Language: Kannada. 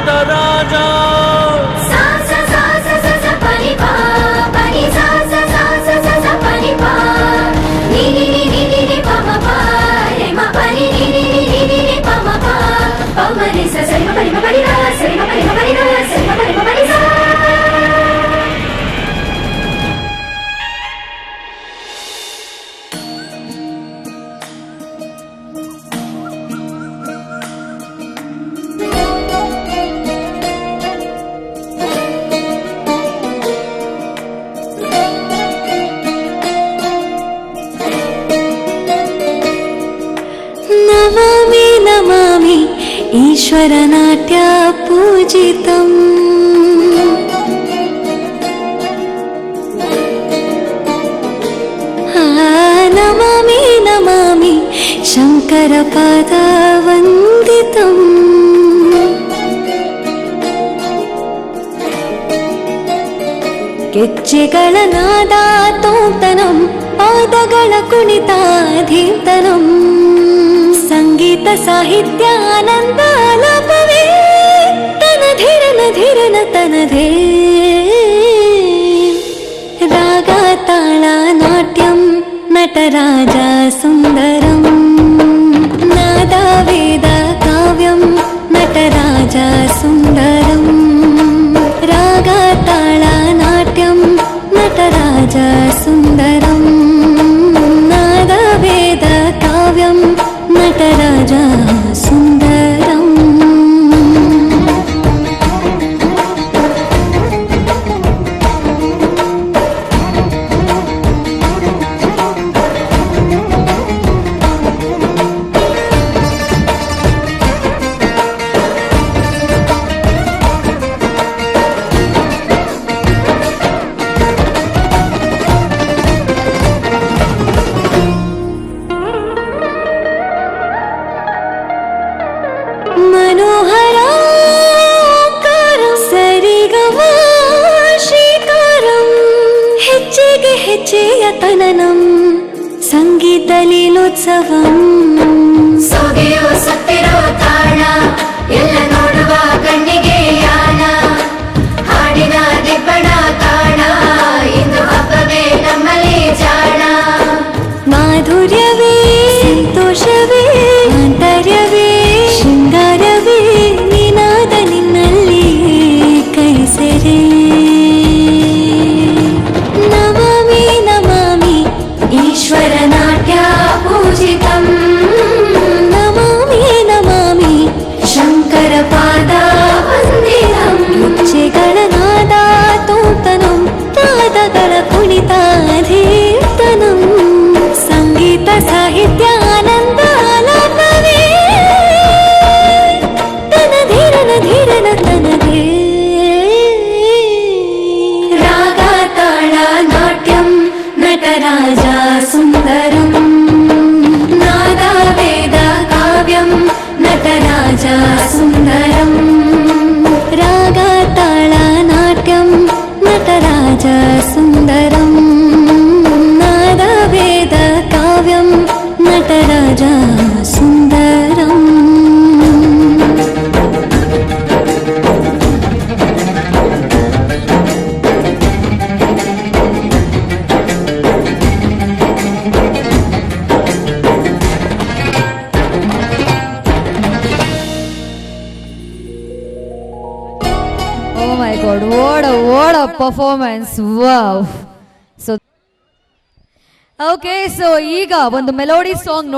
ನಟರಾಜ ನಮಾಮಿ ನಮಾಮಿ ಈಶ್ವರ ನಾಟ್ಯ ಪೂಜಿತಂ ನಮಾಮಿ ನಮಾಮಿ ಶಂಕರ ಪಾದ ವಂದಿತಂ ಗೆಜ್ಜೆಗಳ ನಾದ ತೋಂತನಂ ಪಾದಗಳ ಕುಣಿತಾಧೀರ್ತನಂ ಸಂಗೀತ ಸಾಹಿತ್ಯ ಆನಂದ ಆಲಾಪವೇ ತನಧಿರನ ಧಿರನ ತನಧೇ ರಾಗ ತಾಳ ನಾಟ್ಯಂ ನಟರಾಜ ಸುಂದರಂ ನಾದ ವೇದ ಕಾವ್ಯಂ ನಟರಾಜ ಸುಂದರಂ ರಾಗ ತಾಳ ನಾಟ್ಯಂ ನಟರಾಜ ಸುಂದರಂ ನಾದ ವೇದ ಕಾವ್ಯಂ ನಟರಾಜ ಸುಂದರಂ ಮನೋಹರಾಕಾರಂ ಸರಿಗಮ ಶ್ರೀಕಾರಂ ಹೆಜ್ಜೆಗೆ ಹೆಜ್ಜೆಯ ತನನಂ ಸಂಗೀತ ಲೀಲೋತ್ಸವಂ ಸೊಗೆಯೋ ಸತ್ತಿರೋ ತಾಣ ಎಲ್ಲ ನೋಡುವ ಕಣ್ಣಿಗೆ ಯಾನ ಹಾಡಿನ ದಿಬ್ಬಣ ಕಾಣ ಇಂದು ಹಬ್ಬವೇ ನಮ್ಮಲ್ಲಿ ಜಾಣ ಮಾಧುರ್ಯವೇ ಸಂತೋಷವೇ ಆಂತರ್ಯವೇ ಶೃಂಗಾರವೇ ನಿನಾದ ನಿನ್ನಲ್ಲಿ ಕೈಸೆರೆ ನಮಾಮಿ ನಮಾಮಿ ಈಶ್ವರ ನಾಟ್ಯ ಪೂಜಿತಂ ನಮಾಮಿ ನಮಾಮಿ ಶಂಕರ ಪಾದ ವಂದಿತಂ ಗೆಜ್ಜೆಗಳ ನಾದ ತೋಂತನಂ ಪಾದಗಳ ಕುಣಿತಾಧೀರ್ತನಂ ಸಂಗೀತ ಸಾಹಿತ್ಯ ಆನಂದ ಆಲಾಪವೇ ತನಧಿರನ ಧಿರನ ತನಧೇ ರಾಗ ತಾಳ ನಾಟ್ಯಂ ನಟರಾಜ ಸುಂದರಂ ನಾದ ವೇದ ಕಾವ್ಯಂ ನಟರಾಜ ಸುಂದರಂ ರಾಗ ತಾಳ ನಾಟ್ಯಂ ನಟರಾಜ ಸುಂದರಂ ನಾದ ವೇದ ಕಾವ್ಯಂ ನಟರಾಜ ಸುಂದರಂ Oh my God, what a performance. Wow. So okay, so ಈಗ ಒಂದು ಮೆಲೋಡಿ ಸಾಂಗ್